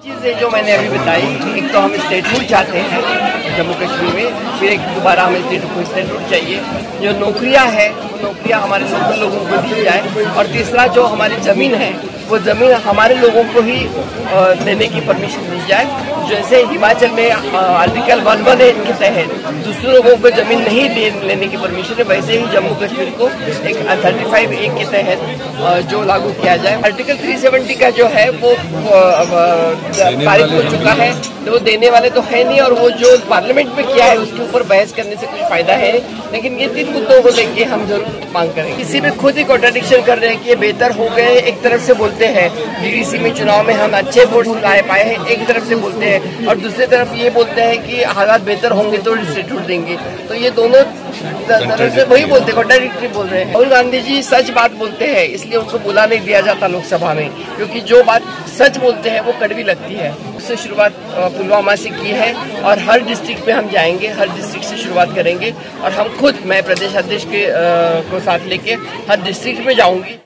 चीज़ें जो मैंने अभी बताई, एक तो हम स्टेटहुड चाहते हैं जम्मू कश्मीर में, फिर एक दोबारा हमें स्टेटहुड चाहिए। जो नौकरियां हैं वो नौकरियां हमारे लोकल लोगों को दी जाए, और तीसरा जो हमारी ज़मीन है वो ज़मीन हमारे लोगों को ही लेने की परमिशन दी जाए। जैसे हिमाचल में आर्टिकल 118 के तहत दूसरे लोगों को ज़मीन नहीं लेने की परमिशन है, वैसे ही जम्मू कश्मीर को एक 35A के तहत जो लागू किया जाए। आर्टिकल 370 का जो है वो पारित हो चुका है, तो वो देने वाले तो है नहीं, और वो जो पार्लियामेंट में किया है उसके ऊपर बहस करने से कुछ फायदा है। लेकिन ये 3 मुद्दों को लेके हम जरूर मांग करेंगे। किसी में खुद ही कॉन्ट्रडिक्शन कर रहे हैं कि ये बेहतर हो गए, एक तरफ से बोलते हैं डीडीसी में चुनाव में हम अच्छे वोट ला पाए हैं, एक तरफ से बोलते हैं, और दूसरी तरफ ये बोलते हैं कि हालात बेहतर होंगे तो स्टेटहुड देंगे। तो ये दोनों तरफ से वही बोलते हैं, कॉन्ट्रडिक्टरी बोल रहे हैं। राहुल गांधी जी सच बात बोलते हैं, इसलिए उनको बुला नहीं दिया जाता लोकसभा में, क्योंकि जो बात सच बोलते हैं वो कड़वी लगती है। उससे शुरुआत पुलवामा से की है, और हर डिस्ट्रिक्ट में हम जाएंगे, हर डिस्ट्रिक्ट से शुरुआत करेंगे, और हम खुद, मैं प्रदेश अध्यक्ष को साथ लेके हर डिस्ट्रिक्ट में जाऊंगी।